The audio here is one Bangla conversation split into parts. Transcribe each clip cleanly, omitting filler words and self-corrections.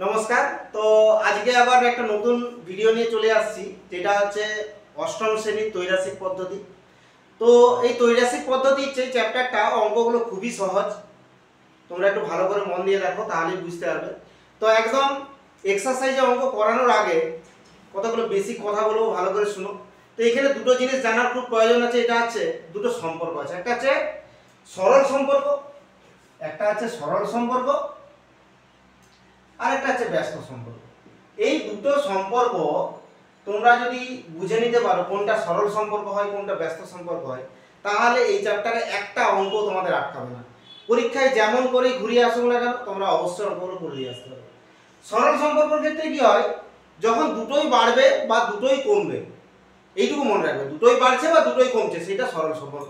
নমস্কার। তো আজকে আবার একটা নতুন ভিডিও নিয়ে চলে আসছি, যেটা হচ্ছে অষ্টম শ্রেণীর ত্রৈরাশিক পদ্ধতি। তো এই ত্রৈরাশিক পদ্ধতির যে চ্যাপ্টারটা, অঙ্কগুলো খুবই সহজ। তোমরা একটু ভালো করে মন দিয়ে দেখো, তাহলেই বুঝতে পারবে। তো একদম এক্সারসাইজে অঙ্ক করানোর আগে কতগুলো বেসিক কথা বলবো, ভালো করে শুনো। তো এখানে দুটো জিনিস জানার খুব প্রয়োজন আছে। এটা হচ্ছে দুটো সম্পর্ক আছে, একটা হচ্ছে সরল সম্পর্ক, আর একটা হচ্ছে ব্যস্ত সম্পর্ক। এই দুটো সম্পর্ক তোমরা যদি বুঝে নিতে পারো, কোনটা সরল সম্পর্ক হয় কোনটা ব্যস্ত সম্পর্ক হয়, তাহলে এই চ্যাপ্টারে একটা অঙ্ক তোমাদের আটকাবে না। পরীক্ষায় যেমন করে ঘুরিয়ে আসুক না কেন, তোমরা অবশ্যই অঙ্কগুলো করে দিয়ে আসতে পারবে। সরল সম্পর্কের ক্ষেত্রে কি হয়, যখন দুটোই বাড়বে বা দুটোই কমবে, এইটুকু মনে রাখবে, দুটোই বাড়ছে বা দুটোই কমছে, সেটা সরল সম্পর্ক।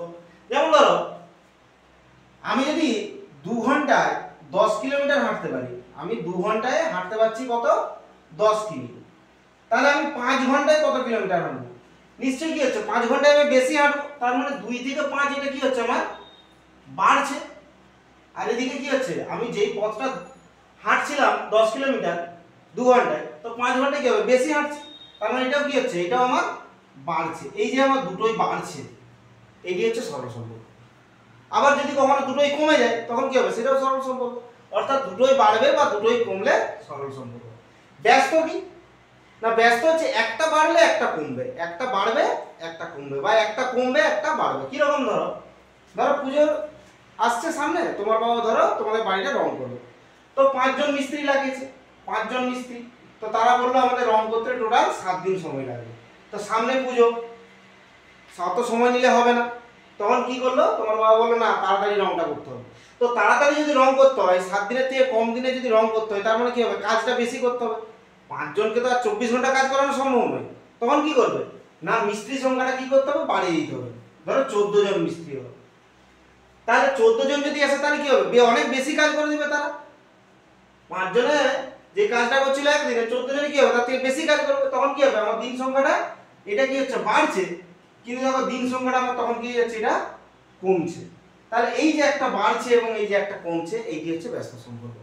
যেমন ধরো, আমি যদি 2 ঘন্টায় 10 কিলোমিটার হাঁটতে পারি, আমি 2 ঘন্টায় হাঁটতে পারছি কত, 10 কিমি। তাহলে আমি 5 ঘন্টায় কত কিলোমিটার হাঁটবো? নিশ্চয়ই কি হচ্ছে, 5 ঘন্টায় আমি বেশি হাঁটবো। তার মানে 2 থেকে 5, এটা কি হচ্ছে, আমার বাড়ছে। আর এদিকে কি হচ্ছে, আমি যেই পথটা হাঁটছিলাম 10 কিলোমিটার 2 ঘন্টায়, তো 5 ঘন্টায় কি হবে, বেশি হাঁটছি। তার মানে এটাও কি হচ্ছে, এটাও আমার বাড়ছে। এই যে আমার দুটোই বাড়ছে, এটি হচ্ছে সরল সম্পর্ক। আবার যদি কখনো দুটোই কমে যায়, তখন কি হবে, সেটাও সরল সম্পর্ক। অর্থাৎ দুটোই বাড়বে বা দুটোই কমলে সরল সম্পর্ক। ব্যস্ত কি না, ব্যস্ত হচ্ছে একটা বাড়লে একটা কমবে, একটা বাড়বে একটা কমবে, বা একটা কমবে একটা বাড়বে। কিরকম, ধরো ধরো পুজো আসছে সামনে, তোমার বাবা ধরো তোমাদের বাড়িটা রং করবে। তো 5 জন মিস্ত্রি লাগিয়েছে, 5 জন মিস্ত্রি। তো তারা বললো আমাদের রং করতে টোটাল 7 দিন সময় লাগবে। তো সামনে পুজো, অত সময় নিলে হবে না। তখন কি করলো, তোমার বাবা বললো না, তাড়াতাড়ি রংটা করতে হবে। তো তাড়াতাড়ি যদি রং করতে হয়, 7 দিনের থেকে কম দিনে যদি রং করতে হয়, তার মানে কি হবে, কাজটা বেশি করতে হবে। 5 জনকে তো আর 24 ঘন্টা কাজ করানো সম্ভব নয়। তখন কি করবে না, মিস্ত্রি সংখ্যাটা কি করতে হবে, বাড়িয়ে দিতে হবে। ধরো 14 জন মিস্ত্রি হবে, তাহলে 14 জন যদি আসে, তাহলে কি হবে, অনেক বেশি কাজ করে দিবে তারা। 5 জনে যে কাজটা করছিল একদিনে, 14 জনে কি হবে, তার থেকে বেশি কাজ করবে। তখন কি হবে, আমার দিন সংখ্যাটা এটা কি হচ্ছে, বাড়ছে। কিন্তু দেখো দিন সংখ্যাটা আমার তখন কি হচ্ছে, এটা কমছে। তাহলে এই যে একটা বাড়ছে এবং এই যে একটা কমছে, এইটি হচ্ছে ব্যস্ত সম্পর্ক।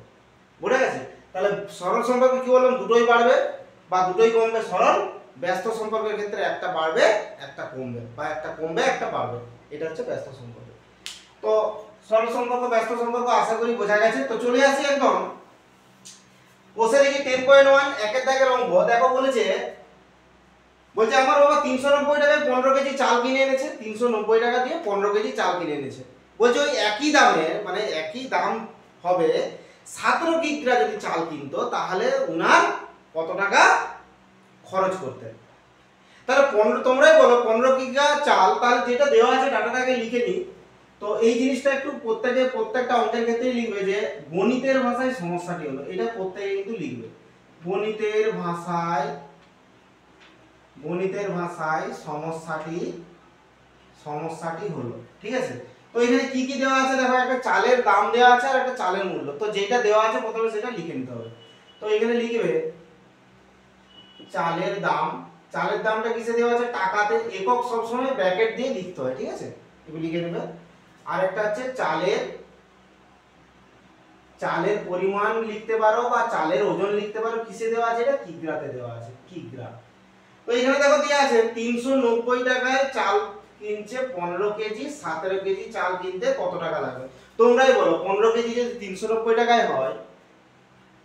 বুঝে গেছে? তাহলে সরল সম্পর্কে কি বললাম, দুটোই বাড়বে বা দুটোই কমবে সরল। ব্যস্ত সম্পর্কের ক্ষেত্রে একটা বাড়বে একটা কমবে, বা একটা কমবে একটা বাড়বে, এটা হচ্ছে ব্যস্ত সম্পর্ক। তো সরল সম্পর্ক ব্যস্ত সম্পর্ক আশা করি বোঝা গেছে। তো চলে আসি একদম বসে দেখি 10.1 একের দাগের অঙ্ক। দেখো বলছে আমার বাবা 390 টাকায় 15 কেজি চাল কিনে এনেছে, 390 টাকা দিয়ে 15 কেজি চাল কিনে এনেছে। বলছে ওই একই দামে, মানে একই দাম হবে 17 কিগ্রা যদি চাল কিনতো, তাহলে উনার কত টাকা খরচ করতেন। তাহলে 15, তোমরাই বলো 15 কিগ্রা চাল, তাহলে যেটা দেওয়া আছে ডাটাটাকে লিখে নিই। তো এই জিনিসটা একটু প্রত্যেকটা অঙ্কের ক্ষেত্রেই লিখবে, যে গণিতের ভাষায় সমস্যাটি হলো, এটা প্রত্যেকে কিন্তু লিখবে। গণিতের ভাষায় সমস্যাটি হলো, ঠিক আছে। তো এখানে কি কি দেওয়া আছে দেখো, একটা চালের দাম দেওয়া আছে আর একটা চালের মূল্য। তো যেটা দেওয়া আছে প্রথমে সেটা লিখে নিতে হবে। তো এখানে লিখবে চালের দামটা কিসে দেওয়া আছে, টাকাতে। একক সবসময় ব্র্যাকেট দিয়ে লিখতে হয়, ঠিক আছে, এগুলো লিখে নেবে। আর একটা হচ্ছে চালের পরিমাণ লিখতে পারো বা চালের ওজন লিখতে পারো। কিসে দেওয়া আছে, এটা কিগ্রাতে দেওয়া আছে, কিগ্রা। তো এখানে দেখো দেওয়া আছে 390 টাকায় চাল কিনছে 15 কেজি, 17 কেজি চাল কিনতে কত টাকা লাগবে। তোমরাই বলো, 15 কেজি যদি 390 টাকায় হয়,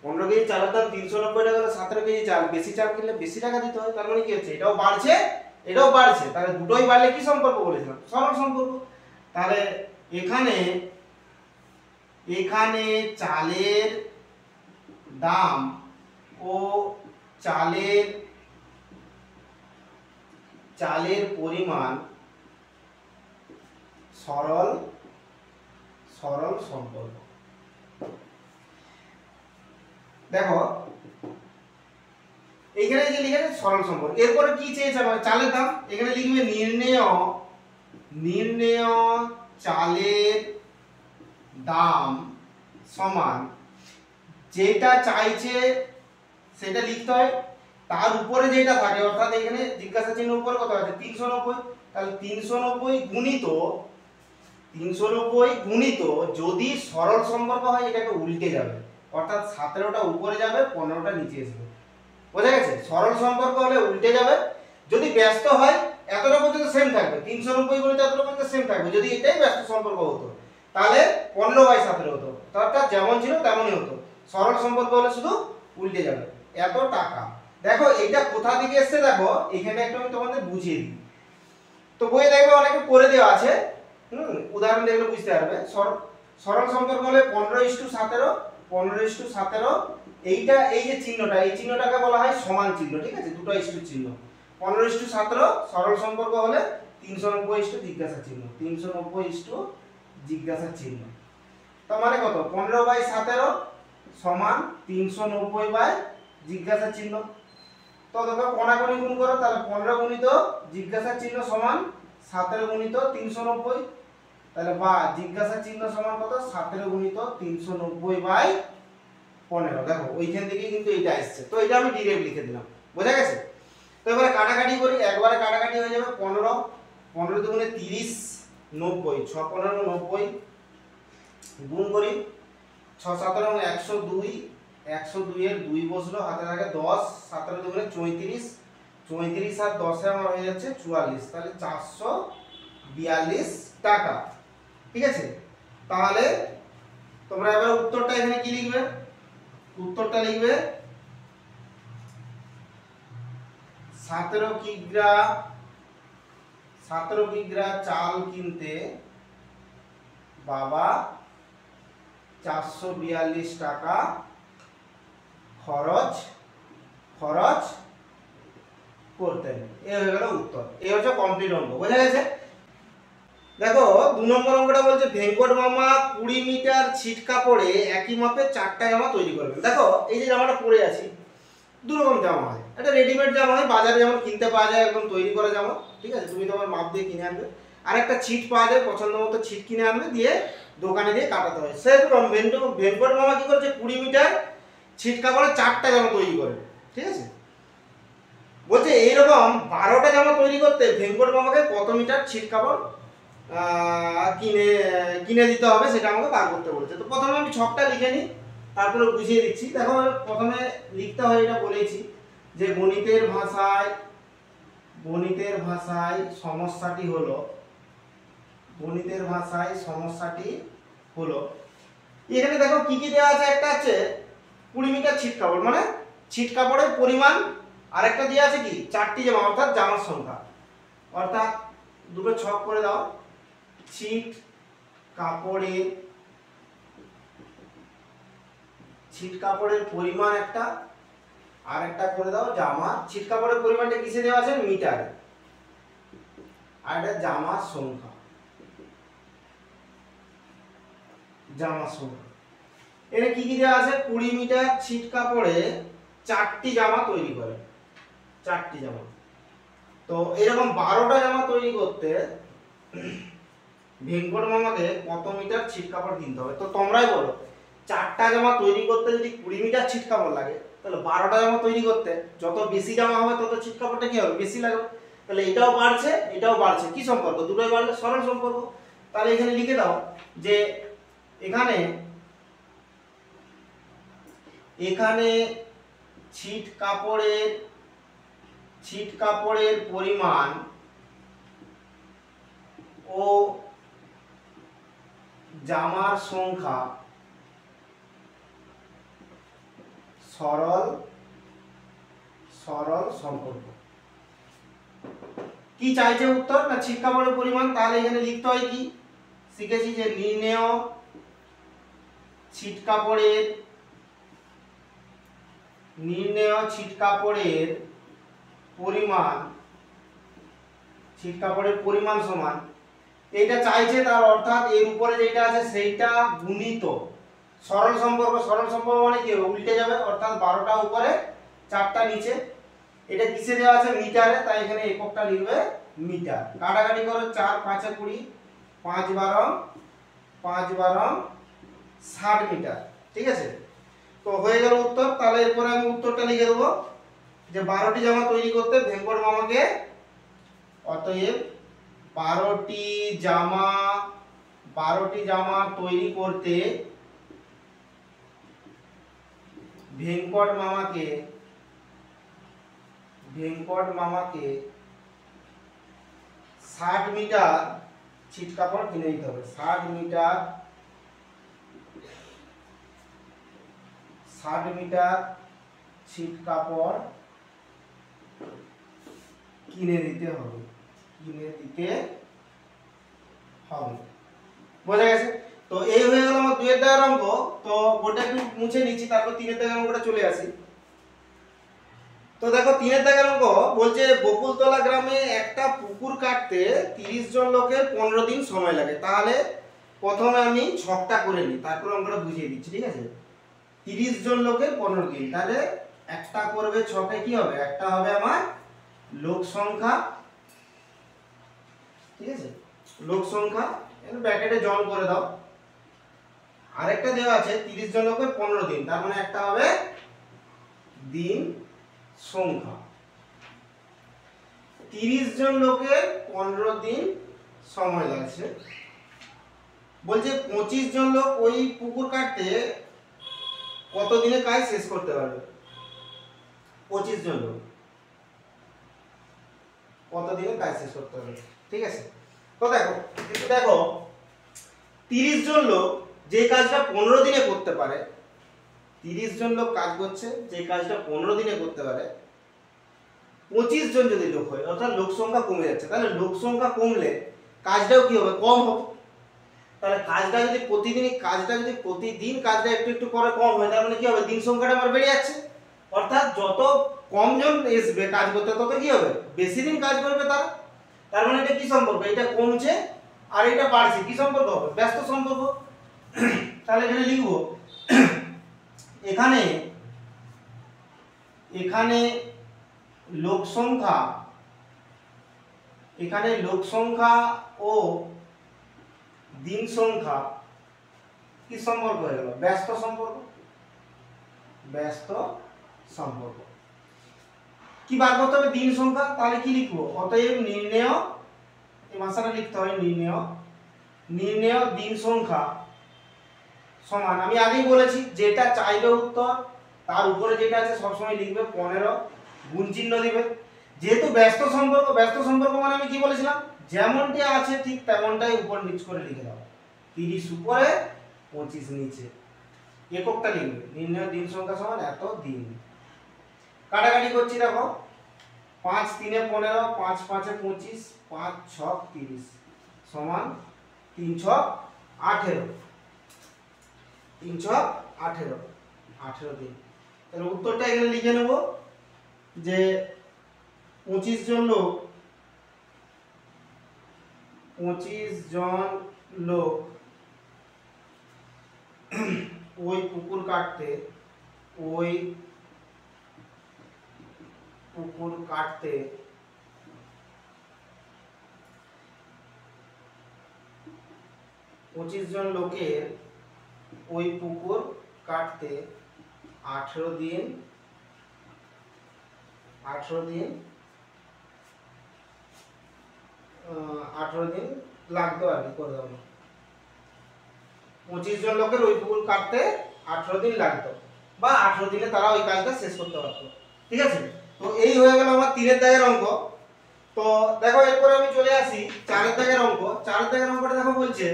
15 কেজি চালের দাম 390 টাকা, 17 কেজি চাল, বেশি চাল কিনলে বেশি টাকা দিতে হয়। তার মানে কি হচ্ছে, এটাও বাড়ছে এটাও বাড়ছে। তাহলে দুটোই বাড়লে কি সম্পর্ক বলেছিলাম, সরল সম্পর্ক। তাহলে এখানে চালের দাম ও চালের পরিমাণ সরল সম্পর্ক। দেখো এইখানে যে লিখেছে সরল সম্পর্ক, এরপরে কি চেয়েছে আমার, চালের দাম। এখানে লিখবে নির্ণেয় চালের দাম সমান, যেটা চাইছে সেটা লিখতে হয়, তার উপরে যেটা থাকে। অর্থাৎ এখানে জিজ্ঞাসা চিহ্ন উপরে কত আছে, 390। তাহলে 390 গুণিত যদি সরল সম্পর্ক হয়, এটাকে উল্টে যাবে। অর্থাৎ 17টা উপরে যাবে 15টা নিচে আসবে। বোঝা গেছে? সরল সম্পর্ক হলে উল্টে যাবে, যদি ব্যস্ত হয় এতটা পর্যন্ত সেম থাকবে, 390 গুণিত এতটা পর্যন্ত সেম থাকবে। যদি এটাই ব্যস্ত সম্পর্ক হতো তাহলে 15/17 হতো, অর্থাৎ যেমন ছিল তেমনই হতো। সরল সম্পর্ক হলে শুধু উল্টে যাবে। এত টাকা, দেখো এটা কোথা থেকে এসেছে, দেখো এখানে একটু আমি তোমাদের বুঝিয়ে দিই। তো বইয়ে দেখবে অনেকে করে দেওয়া আছে, উদাহরণ দেখলে বুঝতে পারবে। সরল সম্পর্ক হলে 15:17, 15:17, এইটা এই যে চিহ্নটা, এই চিহ্নটাকে বলা হয় সমান চিহ্ন, ঠিক আছে, দুটো ইস্টু চিহ্ন। 15:17 সরল সম্পর্ক হলে 390 জিজ্ঞাসা চিহ্ন, 390 জিজ্ঞাসা চিহ্ন। তার মানে কত? 15/17 সমান 390 জিজ্ঞাসা চিহ্ন। তো দেখো কোণাকুণি গুণ করো, তাহলে 15 গুণিত জিজ্ঞাসা চিহ্ন সমান 17 গুণিত 390, তাহলে বা জিজ্ঞাসা চিহ্ন সমান কত? 17 গুণিত 390/15। দেখো ওইখান থেকে কিন্তু এইটা আসছে, তো এটা আমি ডিরেক্ট লিখে দিলাম। বোঝা গেছে? তো এবারে কাটাকাটি করি, একবারে কাটাকাটি হয়ে যাবে। 15 15 দুগুণে 30, 90, 6 15 90, গুণ করি 6 17 102, 102 এর 2 বসলো, হাতে থাকে 10, 17 দুগুণে 34, 34 আর 10 এ আমার হয়ে যাচ্ছে 44, তাহলে 442 টাকা। ঠিক আছে? তাহলে তোমরা এবার উত্তরটা এখানে কি লিখবে? উত্তরটা লিখবে 17 কিগ্রা চাল কিনতে বাবা 442 টাকা খরচ করতেন। এই হয়ে গেল উত্তর। এই হচ্ছে কমপ্লিট অঙ্ক। বোঝা গেছে? দেখো 2 নম্বর অঙ্কটা বলছে ভেঙ্কট মামা 20 মিটার ছিট কাপড়ে একই মাপে 4টা জামা তৈরি করবেন। দেখো এই যে জামাটা পরে আছি, দু রকম জামা হয়। একটা রেডিমেড জামা হয়, বাজারে যেমন কিনতে পাওয়া যায় একদম তৈরি করা জামা, ঠিক আছে, তুমি তোমার মাপ দিয়ে কিনে আনবে। আর একটা ছিট পাওয়া যায়, পছন্দ মতো ছিট কিনে আনবে, দিয়ে দোকানে দিয়ে কাটাতে হয়। সেরকম ভেঙ্কট মামা কি করেছে 20 মিটার ছিট কাপড়ে 4টা জামা তৈরি করে। ঠিক আছে? বলছে এইরকম 12টা জামা তৈরি করতে ভেঙ্কট মামাকে কত মিটার ছিট কাপড় কিনে দিতে হবে, সেটা আমাকে বার করতে বলেছে। তো প্রথমে আমি ছকটা লিখে নিই, তারপরে বুঝিয়ে দিচ্ছি। দেখো প্রথমে লিখতে হয়, এটা বলেছি যে গণিতের ভাষায় সমস্যাটি হলো এখানে দেখো কি কি দেওয়া আছে। একটা আছে 20 মিটার ছিট কাপড়, মানে ছিট কাপড়ের পরিমাণ, আর একটা দেওয়া আছে কি 4টি জামা, অর্থাৎ জামার সংখ্যা। অর্থাৎ দুটো ছক করে দাও, ছিট কাপড়ের পরিমাণ একটা, আর একটা করে দাও জামা। ছিট কাপড়ের পরিমাণটা কিসে দেওয়া আছে? মিটারে। আর এটা জামার সংখ্যা, এখানে কি কি দেওয়া আছে? 20 মিটার ছিট কাপড়ে 4টি জামা তৈরি করে, 4টি জামা। তো এরকম 12টা জামা তৈরি করতে ভেঙ্কট মামাকে কত মিটার ছিট কাপড় কিনতে হবে? তো তোমরাই বলো, 4টা জামা তৈরি করতে যদি 20 মিটার ছিট কাপড় লাগে, তাহলে 12টা জামা তৈরি করতে যত বেশি জামা হবে তত ছিট কাপড়টা কি হবে? বেশি লাগবে। তাহলে এটাও বাড়ছে এটাও বাড়ছে, কি সম্পর্ক? দুটোই বাড়লে সরল সম্পর্ক। তাহলে এখানে লিখে দাও যে এখানে ছিট কাপড়ের পরিমাণ ও জামার সংখ্যা সরল সম্পর্ক। কি চাইছে উত্তর? না ছিট কাপড়ের পরিমাণ। তাহলে এখানে লিখতে হয় কি শিখেছি যে নির্ণেয় ছিট কাপড়ের পরিমাণ সমান এইটা চাইছে, তার অর্থাৎ এর উপরে যেটা আছে সেইটা গুণিত সরল সম্পর্ক মানে কি উল্টে যাবে, অর্থাৎ 12টা উপরে 4টা নিচে। এটা কিসে দেওয়া আছে? মিটারে, তাই এখানে এককটা লিখবে মিটার। কাটাকাটি করো, 4 5 20, 5 12 60 মিটার। ঠিক আছে? তো হয়ে গেল উত্তর। তাহলে এরপরে আমি উত্তরটা লিখে দেবো যে 12টি জামা তৈরি করতে ভেঙ্কট মামাকে, অতএব 12টি জামা তৈরি করতে ভেঙ্কট মামাকে 60 মিটার ছিট কাপড় কিনে দিতে হবে। 60 মিটার ছিট কাপড় কিনে দিতে হবে। বোঝা গেছে? তো এই হয়ে গেল আমার 2 এর দাগের অঙ্ক। তো ওটা একটু মুছে নিচ্ছি, তারপর 3 এর দাগের অঙ্কটা চলে আসি। তো দেখো 3 এর দাগের অঙ্ক বলছে বকুলতলা গ্রামে একটা পুকুর কাটতে 30 জন লোকের 15 দিন সময় লাগে। তাহলে প্রথমে আমি ছকটা করে নিই, তারপর অঙ্কটা বুঝিয়ে দিচ্ছি, ঠিক আছে? 30 জন লোকের 15 দিন, তাহলে একটা করবে ছকে কি হবে? একটা হবে আমার লোক সংখ্যা, ঠিক আছে? লোক সংখ্যা এর ব্র্যাকেটে জন করে দাও। আরেকটা দেওয়া আছে 30 জন লোকের 15 দিন, তার মানে একটা হবে দিন সংখ্যা। 30 জন লোকের 15 দিন সময় লাগছে। বলছে 25 জন লোক ওই পুকুর কাটতে কত দিনে কাজ শেষ করতে পারবে? 25 জন লোক কত দিনে কাজ শেষ করতে পারবে, ঠিক আছে? তো দেখো 30 জন লোক যে কাজটা 15 দিনে করতে পারে, 30 জন লোক কাজ করছে যে কাজটা 15 দিনে করতে পারে, 25 জন যদি লোক হয়, অর্থাৎ লোক সংখ্যা কমে যাচ্ছে, তাহলে লোক সংখ্যা কমলে কাজটাও কি হবে? কম হবে। তাহলে কাজটা যদি প্রতিদিন কাজটা একটু একটু করে কম হয়, তার মানে কি হবে? দিন সংখ্যাটা আমার বেড়ে যাচ্ছে। অর্থাৎ যত কম জন আসবে কাজ করতে, তত কি হবে? বেশি দিন কাজ করবে তারা। তার মানে এটা কি সম্পর্ক? এটা কমছে আর এটা বাড়ছে, কি সম্পর্ক হবে? ব্যস্ত সম্পর্ক। তাহলে এখানে লিখব, এখানে লোক সংখ্যা ও দিন সংখ্যা কি সম্পর্ক হয়ে গেল? ব্যস্ত সম্পর্ক। কি বার করতে হবে? দিন সংখ্যা। তাহলে কি লিখবো? অতএব নির্ণেয়, এই ভাষাটা লিখতে হয়, নির্ণেয় দিন সংখ্যা সমান, আমি আগেই বলেছি যেটা চাইবে উত্তর তার উপরে যেটা আছে সবসময় লিখবে 15, গুণ চিহ্ন দিবে। যেহেতু ব্যস্ত সম্পর্ক মানে আমি কি বলেছিলাম? যেমনটি আছে ঠিক তেমনটাই উপর নিচ করে লিখে দাও। 30 উপরে 25 নিচে, এককটা লিখবে। নির্ণয় দিন সংখ্যা সমান এত দিন। কাটাকাটি করছি, দেখো 5 3 15, 5 5 25, 5 6 30 সমান 3 6 18, 3 6 18 দিন। তাহলে উত্তরটা এখানে লিখে নেব যে 25 জন লোক ওই পুকুর কাটতে 25 জন লোকের ওই পুকুর কাটতে 18 দিন লাগতো আর কি, করে দেবো। 25 জন লোকের ওই পুকুর কাটতে 18 দিন লাগতো, বা 18 দিনে তারা ওই কাজটা শেষ করতে পারতো, ঠিক আছে? তো এই হয়ে গেল আমার 3 এর দাগের অঙ্ক। তো দেখো এরপরে আমি চলে আসি 4 এর দাগের অঙ্ক। 4 এর দাগের অঙ্কটা দেখো বলছে,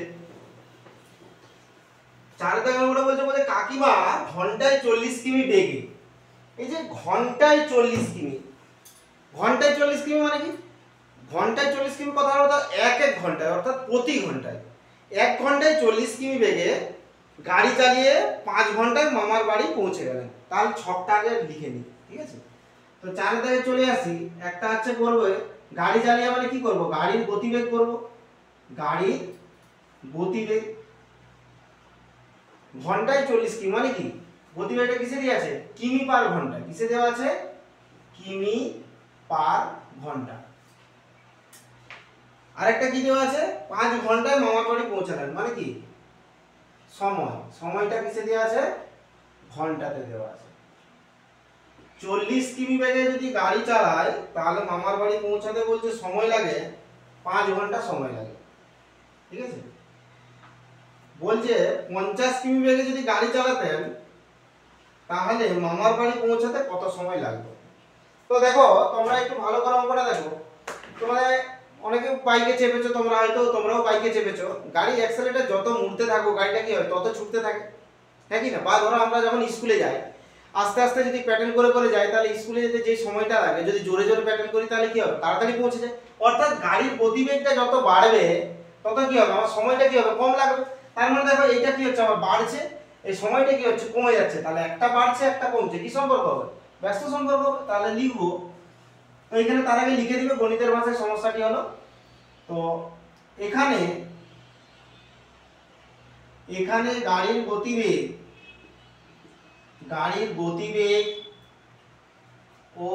4 এর দাগের অঙ্কটা বলছে কাকিমা ঘন্টায় 40 কিমি বেগে, এই যে ঘন্টায় 40 কিমি মানে কি? ঘন্টায় 40 কিমি কথা হলো এক ঘন্টায়, অর্থাৎ প্রতি ঘন্টায় 1 ঘন্টায় 40 কিমি বেগে গাড়ি চালিয়ে 5 ঘন্টায় মামার বাড়ি পৌঁছে গেলেন। তাহলে ছকটা আগে লিখে নিই, ঠিক আছে? তো 4 এর দাগে চলে আসি। একটা হচ্ছে করবে গাড়ি চালিয়ে মানে কি করব? গাড়ির গতিবেগ করব। গাড়ির গতিবেগ ঘন্টায় 40 কিমি মানে কি? গতিবেগটা কিসে দেওয়া আছে? কিমি পার ঘন্টা। কিসে দেওয়া আছে? কিমি পার ঘন্টা। আরেকটা কি দেওয়া আছে? 5 ঘন্টায় মামার বাড়ি পৌঁছালেন মানে কি? সময়টা কিসে দেওয়া আছে? ঘন্টাতে দেওয়া আছে। 40 কিমি বেগে যদি গাড়ি চালায় তাহলে মামার বাড়ি পৌঁছাতে বলছে সময় লাগে 5 ঘন্টা সময় লাগে, ঠিক আছে? বলছে 50 কিমি বেগে যদি গাড়ি চালাতেন তাহলে মামার বাড়ি পৌঁছাতে কত সময় লাগবে। তো দেখো তোমরা একটু ভালো করে অঙ্কটা দেখো। তোমরা অনেকে বাইকে চেপেছো, তোমরাও বাইকে চেপেছো, গাড়ি অ্যাক্সেলেরেটর যত মুড়তে থাকো গাড়িটা কি হয় তত ছুটতে থাকে, হ্যাঁ কি না? বা ধরো আমরা যখন স্কুলে যাই আস্তে আস্তে যদি প্যাডেল করে করে যাই তাহলে স্কুলে যেতে যে সময়টা লাগে যদি জোরে জোরে প্যাডেল করি তাহলে কি হবে, তাড়াতাড়ি পৌঁছে যায়। অর্থাৎ গাড়ির গতিবেগটা যত বাড়বে তত কি হবে, আমার সময়টা কি হবে, কম লাগবে। তার মানে দেখো এইটা কি হচ্ছে, আমার বাড়ছে, এই সময়টা কি হচ্ছে, কমে যাচ্ছে। তাহলে একটা বাড়ছে একটা কমছে, কি সম্পর্ক হবে, ব্যস্ত সম্পর্ক হবে। তাহলে লিখবো, তো এখানে তার আগে লিখে দিবে গণিতের ভাষায় সমস্যাটি হলো। তো এখানে এখানে গাড়ির গতিবেগ ও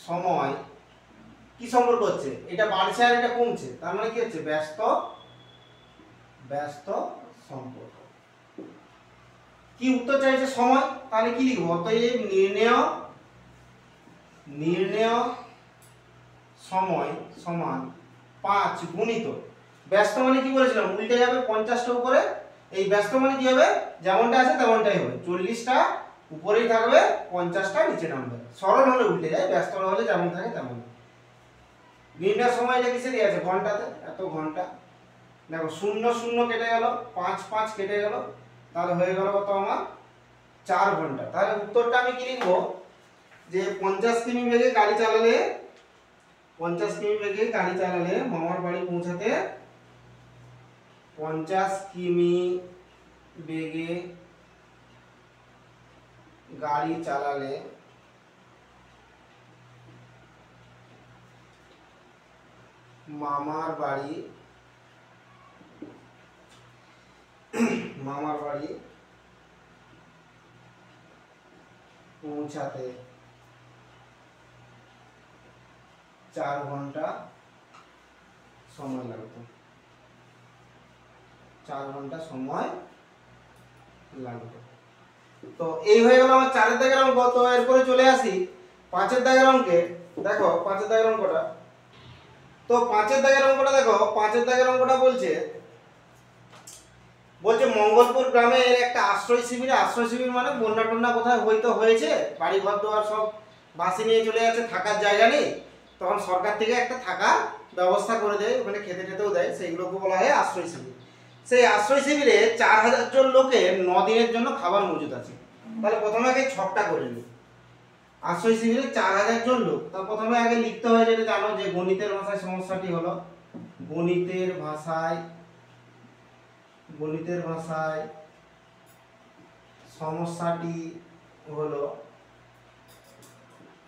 সময় কি সম্পর্ক হচ্ছে, এটা বাড়ছে আর এটা কমছে, তার মানে কি হচ্ছে, ব্যস্ত সম্পর্ক। কি উত্তর চাইছে, সময়, তাহলে কি লিখবো, অতএব নির্ণেয় সময় সমান 5 গুণিত ব্যস্ত মানে কি বলেছিলাম, উল্টে যাবে 50টা উপরে, এই ব্যস্ত মানে কি হবে, যেমনটা আছে তেমনটাই হবে, 40টা উপরেই থাকবে 50টা নিচে নামবে। সরল হলে উল্টে যায়, ব্যস্ত হলে যেমন থাকে তেমন। নির্ণয় সময়টা কিসে দিয়ে আছে, ঘন্টাতে, এত ঘন্টা। দেখো 0 0 কেটে গেল, 5 5 কেটে গেল, তাহলে হয়ে গেল কত আমার 4 ঘন্টা। তাহলে উত্তরটা আমি কি লিখবো, যে 50 কিমি বেগে গাড়ি চালালে 50 কিমি বেগে গাড়ি চালালে মামার বাড়ি পৌঁছাতে 50 কিমি বেগে গাড়ি চালালে মামার বাড়ি পৌঁছাতে 4 ঘন্টা সময় লাগতো, 4 ঘন্টা সময় লাগতো। তো এই হয়ে গেল আমার 4 এর দাগের অঙ্ক। তো এরপরে চলে আসি 5 এর দাগের অঙ্কে। দেখো 5 এর দাগের অঙ্কটা, তো 5 এর দাগের অঙ্কটা দেখো, 5 এর দাগের অঙ্কটা বলছে মঙ্গলপুর গ্রামের একটা আশ্রয় শিবির মানে বন্যা টন্যা কোথায় হয়তো হয়েছে, বাড়ি ঘর দোয়ার সব ভাসি নিয়ে চলে যাচ্ছে, থাকার জায়গা নেই, তখন সরকার থেকে একটা থাকার ব্যবস্থা করে দেয়, ওখানে খেতে টেতেও দেয়, সেইগুলোকে বলা হয় আশ্রয় শিবির। সেই আশ্রয় শিবিরে 4000 জন লোকের 9 দিনের জন্য খাবার মজুদ আছে। তাহলে প্রথমে আগে ছকটা করে নিই, আশ্রয় শিবিরে 4000 জন লোক। তার প্রথমে আগে লিখতে হয়, যেটা জানো যে গণিতের ভাষায় সমস্যাটি হলো, গণিতের ভাষায় সমস্যাটি হলো,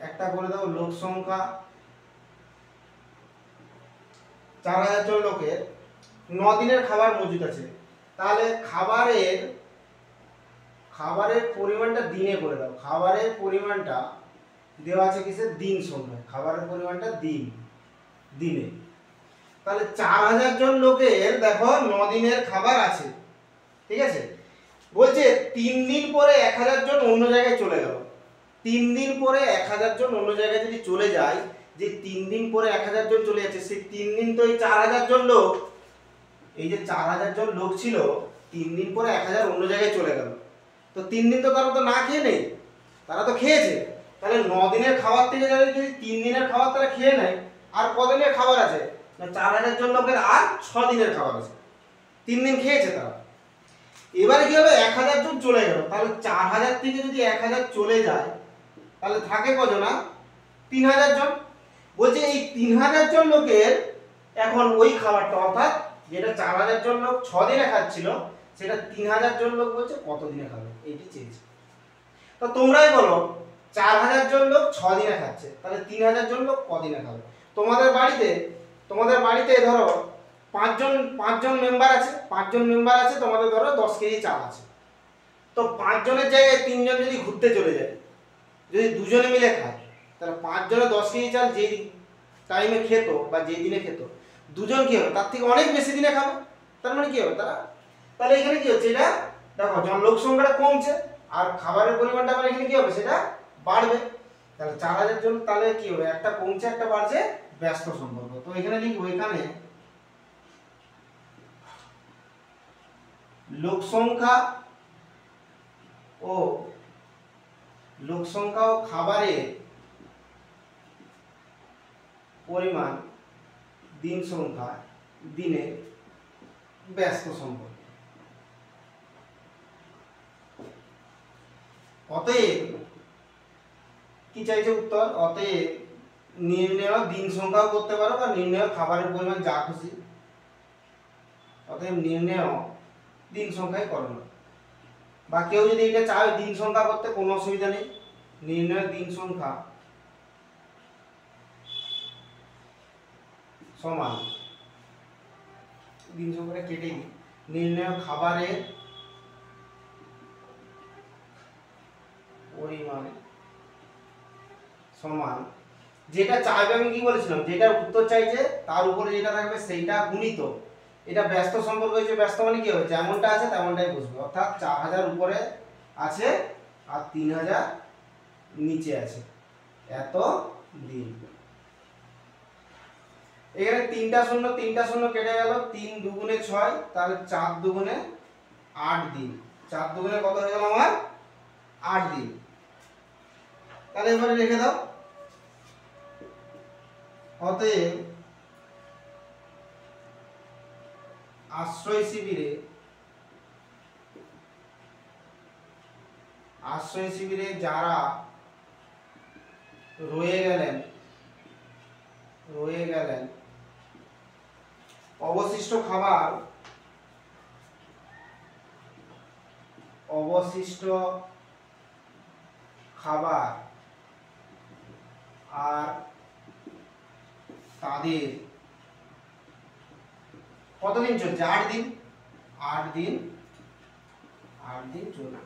একটা করে দাও লোক সংখ্যা 4000 জন লোকের 9 দিনের খাবার মজুদ আছে। তাহলে খাবারের পরিমাণটা দিনে করে দাও, খাবারের পরিমাণটা দেওয়া আছে কিসে, দিন সংখ্যায়, খাবারের পরিমাণটা দিনে। তাহলে 4000 জন লোকের দেখো 9 দিনের খাবার আছে, ঠিক আছে। বলছে 3 দিন পরে 1000 জন অন্য জায়গায় চলে গেল। 3 দিন পরে 1000 জন অন্য জায়গায় যদি চলে যায়, যে 3 দিন পরে 1000 জন চলে যাচ্ছে, সেই 3 দিন তো এই 4000 জন লোক, এই যে 4000 জন লোক ছিল, 3 দিন পরে 1000 অন্য জায়গায় চলে গেল, তো 3 দিন তো তারা তো না খেয়ে নেই, তারা তো খেয়েছে। তাহলে 9 দিনের খাবার থেকে যদি 3 দিনের খাবার তারা খেয়ে নেয়, আর কদিনের খাবার আছে না, 4000 জন লোকের আর 6 দিনের খাবার আছে, 3 দিন খেয়েছে তারা। এবারে কি হবে, 1000 জন চলে গেল, তাহলে 4000 থেকে যদি 1000 চলে যায় তাহলে থাকে কজন, 3000 জন। বলছে এই 3000 জন লোকের এখন ওই খাবারটা, অর্থাৎ যেটা 4000 জন লোক 6 দিনে খাচ্ছিল, সেটা 3000 জন লোক বলছে কত দিনে খাবে, এইটি চেয়েছে। তো তোমরাই বলো 4000 জন লোক 6 দিনে খাচ্ছে, তাহলে 3000 জন লোক কদিনে খাবে। তোমাদের বাড়িতে ধরো 5 জন মেম্বার আছে, তোমাদের ধরো 10 কেজি চাল আছে। তো 5 জনের জায়গায় 3 জন যদি ঘুরতে চলে যায়, যদি দুজনে মিলে খায়, তাহলে 5 জনে 10 কেজি চাল যে টাইমে খেত বা যে দিনে খেত, দুজন কি হবে, তার থেকে অনেক বেশি দিনে খাবে। তার মানে কি হবে, তাহলে এখানে কি হচ্ছে, এটা দেখো লোক সংখ্যাটা কমছে আর খাবারের পরিমাণটা মানে এখানে কি হবে, সেটা বাড়বে। তাহলে 4000 জন, তাহলে কি হবে, একটা কমছে একটা বাড়ছে, ব্যস্ত সম্পর্ক। তো এখানে লিখবো, এখানে লোক সংখ্যা ও লোক সংখ্যা ও খাবারের পরিমাণ দিন সংখ্যা দিনে ব্যস্ত সম্পর্ক। অতএব কি চাইছে উত্তর? অতএব নির্ণয় দিন সংখ্যাও করতে পারো বা নির্ণয় খাবারের পরিমাণ যা খুশি, অতএব নির্ণয় দিন সংখ্যাই করো না। বা কেউ যদি এটা চায় দিন সংখ্যা করতে, কোনো অসুবিধা নেই। নির্ণয় দিন সংখ্যা সমান, দিন সংখ্যাটা কেটে দিই, নির্ণয় খাবারের পরিমাণ সমান, যেটা চাইবে আমি কি বলেছিলাম, যেটা উত্তর চাইছে তার উপরে যেটা থাকবে সেইটা গুণিত, এটা ব্যস্ত সম্পর্ক হয়েছে। ব্যস্ত মানে কি হবে? যেমনটা আছে তেমনটাই বসবে, অর্থাৎ 4000 উপরে আছে আর 3000 নিচে আছে, এত দিন। এখানে 3টা শূন্য কেটে গেল, 3 দুগুণে 6, তাহলে 4 দুগুণে 8 দিন। 4 দুগুণে কত হয়ে গেল আমার? 8 দিন। তাহলে এবারে লিখে দাও, অতএব আশ্রয় শিবিরে যারা রয়ে গেলেন অবশিষ্ট খাবার আর তাদের কতদিন চলছে? 8 দিন। 8 দিন চলে।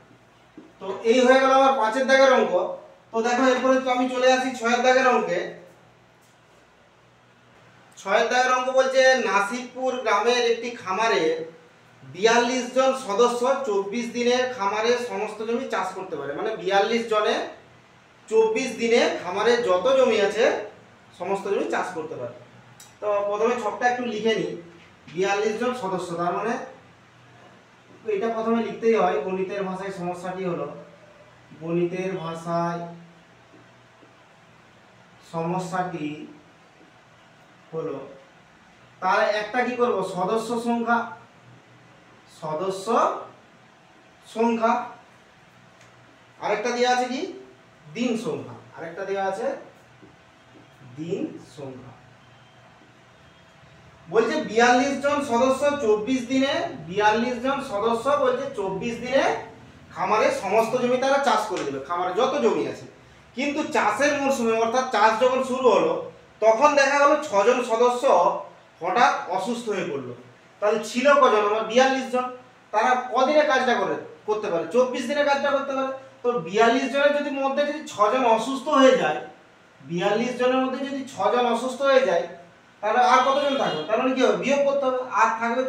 তো এই হয়ে গেল আমার 5 এর দাগের অঙ্ক। তো দেখো এরপরে তো আমি চলে আসি 6 এর দাগের অঙ্কে। 6 এর দাগের অঙ্ক বলছে নাসিবপুর গ্রামের একটি খামারে 42 জন সদস্য 24 দিনে খামারে সমস্ত জমি চাষ করতে পারে। মানে 42 জনে 24 দিনে খামারে যত জমি আছে সমস্ত জমি চাষ করতে পারে। তো প্রথমে ছকটা একটু লিখে নিই। 42 জন সদস্য, তার মানে এটা প্রথমে লিখতেই হয়। গণিতের ভাষায় সমস্যাটি হলো, গণিতের ভাষায় সমস্যাটি হলো, তার একটা কি করব? সদস্য সংখ্যা, আরেকটা দেওয়া আছে কি? দিন সংখ্যা, আরেকটা দেওয়া আছে দিন সংখ্যা। বলছে 42 জন সদস্য 24 দিনে, 42 জন সদস্য বলছে 24 দিনে খামারে সমস্ত জমি তারা চাষ করে দেবে, খামারে যত জমি আছে। কিন্তু চাষের মরশুমে অর্থাৎ চাষ যখন শুরু হলো তখন দেখা গেল 6 জন সদস্য হঠাৎ অসুস্থ হয়ে পড়লো। তাহলে ছিল কজন? আমার 42 জন। তারা কদিনে কাজটা করতে পারে? 24 দিনে কাজটা করতে পারে। তো 42 জনের যদি মধ্যে যদি 6 জন অসুস্থ হয়ে যায়, 42 জনের মধ্যে যদি 6 জন অসুস্থ হয়ে যায়, তাহলে আর কতজন থাকবে? তার মানে কি হবে? বিয়োগ করতে হবে, আর থাকবে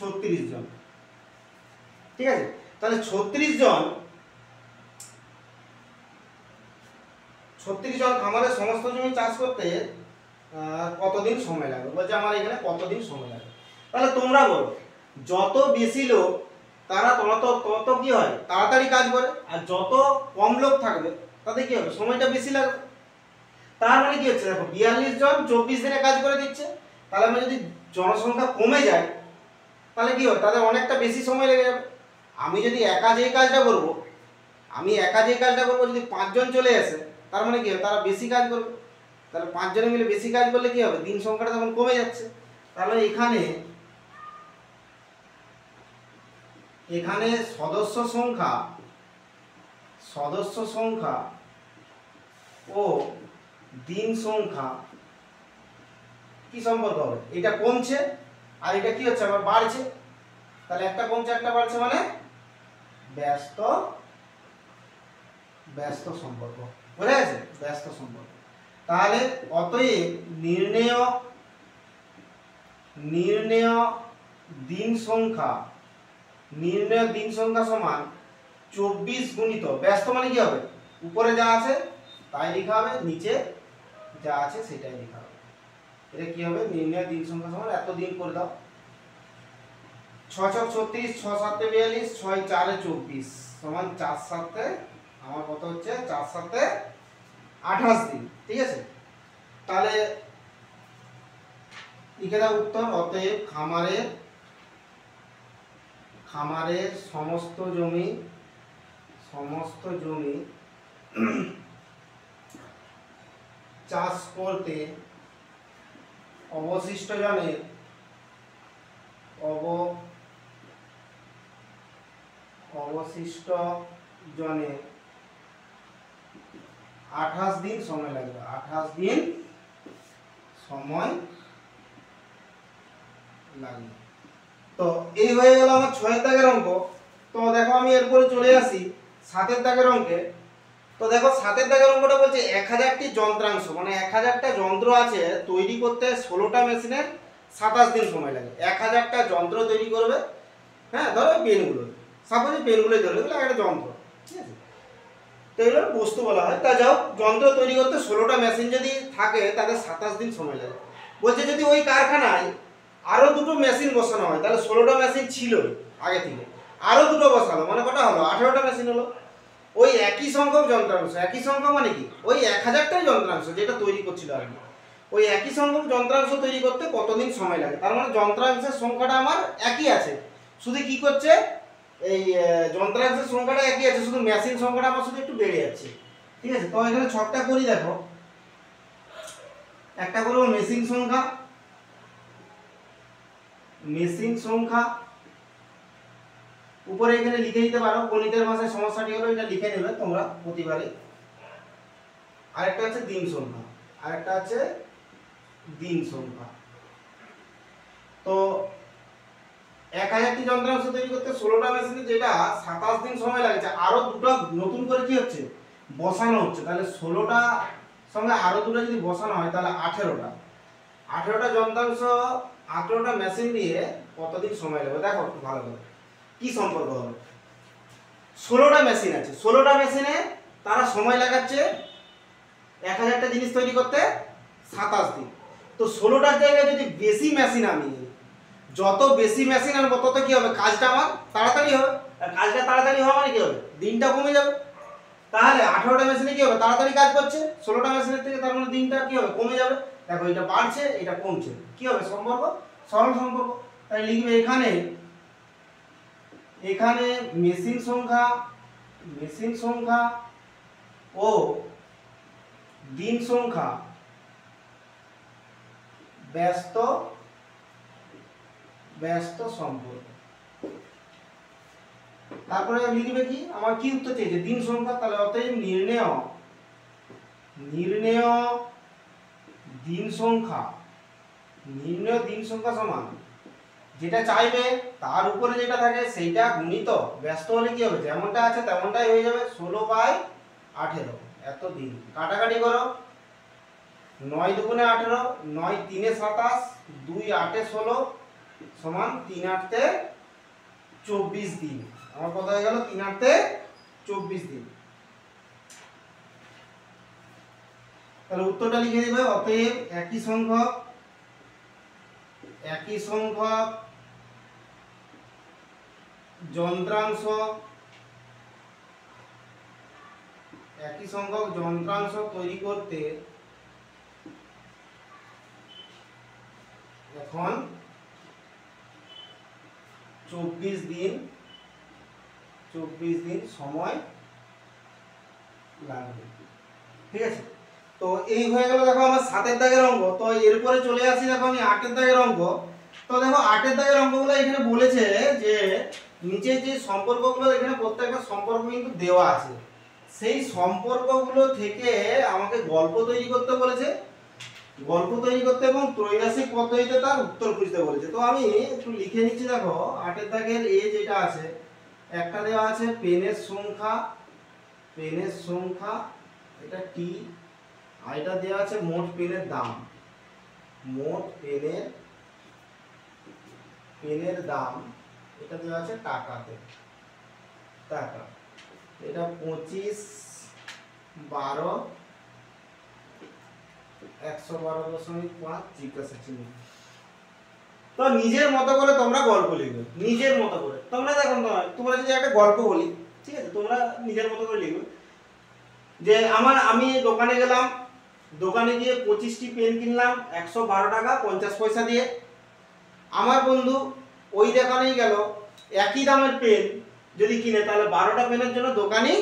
36 জন। ঠিক আছে? তাহলে 36 জন খামারে সমস্ত জমি চাষ করতে কতদিন সময় লাগবে? বলছে আমার এখানে কতদিন সময় লাগবে। তাহলে তোমরা বলো, যত বেশি লোক তারা তত কি হয়? তাড়াতাড়ি কাজ করে। আর যত কম লোক থাকবে তাতে কি হবে? সময়টা বেশি লাগবে। তার মানে কি হচ্ছে? দেখো 42 জন 24 দিনে কাজ করে দিচ্ছে। তাহলে আমি যদি জনসংখ্যা কমে যায় তাহলে কি হয়? তাদের অনেকটা বেশি সময় লেগে যাবে। আমি যদি একা যে কাজটা করব যদি 5 জন চলে আসে, তার মানে কি হবে? তারা বেশি কাজ করবে। তাহলে 5 জনে মিলে বেশি কাজ করলে কি হবে? দিন সংখ্যাটা তখন কমে যাচ্ছে। তাহলে এখানে সদস্য সংখ্যা ও দিন সংখ্যা কি সম্পর্ক হবে? এটা কমছে আর এটা কি হচ্ছে? আবার বাড়ছে। তাহলে একটা কমছে একটা বাড়ছে, মানে ব্যস্ত সম্পর্ক। বুঝা গেছে? ব্যস্ত সম্পর্ক। তাহলে অতএব নির্ণেয় দিন সংখ্যা সমান 24 গুণিত ব্যস্ত, মানে কি হবে? উপরে যা আছে তাই লেখা হবে, নিচে যা আছে সেটাই লেখা হবে। এটা কি হবে? নির্ণয় দিন সংখ্যা সমান এত দিন করে দাও। 6 ছক 36, 6 7 42, 6 4 24 সমান 4 7 আমার কত হচ্ছে 4 7 28 দিন, ঠিক আছে। তাহলে লিখে দাও উত্তর। অতএব খামারের সমস্ত জমি চাষ করতে অবশিষ্ট জনের 28 দিন সময় লাগবে। 28 দিন সময় লাগবে। তো এই হয়ে গেল আমার 6 দাগের অঙ্ক। তো দেখো আমি এরপরে চলে আসি 7 দাগের অঙ্কে। তো দেখো 7 দাগের অঙ্কটা বলছে 1000টি যন্ত্রাংশ, মানে 1000টা যন্ত্র আছে তৈরি করতে 16টা মেশিনের 27 দিন সময় লাগে। 1000টা যন্ত্র তৈরি করবে, হ্যাঁ ধরো পেনগুলো, সাপোজ পেনগুলোই ধরবে, এগুলো একটা যন্ত্র, ঠিক আছে। তো এগুলো বস্তু বলা হয়। তা যাও, যন্ত্র তৈরি করতে 16টা মেশিন যদি থাকে তাদের 27 দিন সময় লাগে। বলছে যদি ওই কারখানায় আরো দুটো মেশিন বসানো হয়, তাহলে 16টা মেশিন ছিল আগে থেকে, আরো দুটো বসালো, মানে কটা হলো? 18টা মেশিন হলো। ওই একই সংখ্যক যন্ত্রাংশ, একই সংখ্যক মানে কি, ওই 1000টাই যন্ত্রাংশ যেটা তৈরি করছিল আর কি, ওই একই সংখ্যক যন্ত্রাংশ তৈরি করতে কতদিন সময় লাগে। তার মানে যন্ত্রাংশের সংখ্যাটা আমার একই আছে, শুধু কি করছে, এই যন্ত্রাংশের সংখ্যাটা একই আছে, শুধু মেশিন সংখ্যাটা আমার শুধু একটু বেড়ে যাচ্ছে, ঠিক আছে। তো এখানে ছকটা করি, দেখো একটা করবো মেশিন সংখ্যা, উপরে এখানে লিখে দিতে পারো, গণিতের ভাষায় সমস্যাটি হলো এটা লিখে নেবে তোমরা প্রতিবারে। আরেকটা আছে দিন সংখ্যা, তো 1000টি যন্ত্রাংশ তৈরি করতে 16টা মেশিনে যেটা 27 দিন সময় লাগছে, আরো দুটো নতুন করে কি হচ্ছে, বসানো হচ্ছে। তাহলে 16টা সঙ্গে আরো দুটো যদি বসানো হয় তাহলে 18টা যন্ত্রাংশ, 18টা মেশিন দিয়ে কতদিন সময় লাগবে। দেখো একটু ভালো করে কি সম্পর্ক হবে। 16টা মেশিন আছে, 16টা মেশিনে তারা সময় লাগাচ্ছে 1000টা জিনিস তৈরি করতে 27 দিন। তো 16টার জায়গায় যদি বেশি মেশিন আমি, যত বেশি মেশিন আনবো তত কি হবে, কাজটা আমার তাড়াতাড়ি হবে। আর কাজটা তাড়াতাড়ি হওয়া মানে কি হবে, দিনটা কমে যাবে। তাহলে 18টা মেশিনে কি হবে, তাড়াতাড়ি কাজ করছে 16টা মেশিনের থেকে, তার মানে দিনটা কি হবে, কমে যাবে। দেখো এটা বাড়ছে, এটা কমছে, কি হবে, সম্পর্ক, সরল সম্পর্ক। তাই লিখবে এখানে মেশিন সংখ্যা ও দিন সংখ্যা ব্যস্ত সম্পর্ক। তারপরে লিখবে কি, আমার কি উত্তর চেয়েছে, দিন সংখ্যা। তাহলে অতএব নির্ণেয় দিন সংখ্যা সমান যেটা চাইবে তার উপরে যেটা থাকে সেইটা গুণিত ব্যস্ত হলে কি হবে, যেমনটা আছে তেমনটাই হয়ে যাবে। 16/18 এত দিন। কাটাকাটি করো, 9 দুগুণে 18, 9 তিনে 27, 2 8 16 সমান 3 8 24 দিন। আমার কত হয়ে গেল, 3 8 24 দিন। তাহলে উত্তরটা লিখে দিবে। অতএব একই সংখ্যক যন্ত্রাংশ তৈরি করতে এখন 24 দিন সময় লাগবে, ঠিক আছে। তো এই হয়ে গেল দেখো আমার 7 দাগের অঙ্ক। তো এরপরে চলে আসি, দেখো আমি 8 দাগের অঙ্ক। তো দেখো 8 দাগের অঙ্কগুলো এখানে বলেছে যে নিচে যে সম্পর্কগুলো, এখানে প্রত্যেকটা সম্পর্ক কিন্তু দেওয়া আছে, সেই সম্পর্কগুলো থেকে আমাকে গল্প তৈরি করতে বলেছে, এবং ত্রৈমাসিক পদ্ধতিতে তার উত্তর খুঁজতে বলেছে। তো আমি একটু লিখে নিচ্ছি। দেখো 8 দাগের এ যেটা আছে, একটা দেওয়া আছে পেনের সংখ্যা, এটা টি, আর এটা দেওয়া আছে মোট পেনের দাম, এটা দেওয়া আছে টাকাতে, এটা 25 12 112.5 জিজ্ঞাসা চিহ্ন। তো নিজের মতো করে তোমরা গল্প লিখবে, নিজের মতো করে। তোমরা দেখো তোমরা যদি একটা গল্প বলি, ঠিক আছে, তোমরা নিজের মতো করে লিখবে। যে আমি দোকানে গেলাম, দোকানে গিয়ে 25টি পেন কিনলাম 112 টাকা 50 পয়সা দিয়ে। আমার বন্ধু ওই দোকানেই গেল, একই দামের পেন যদি কিনে তাহলে 12টা পেনের জন্য দোকানি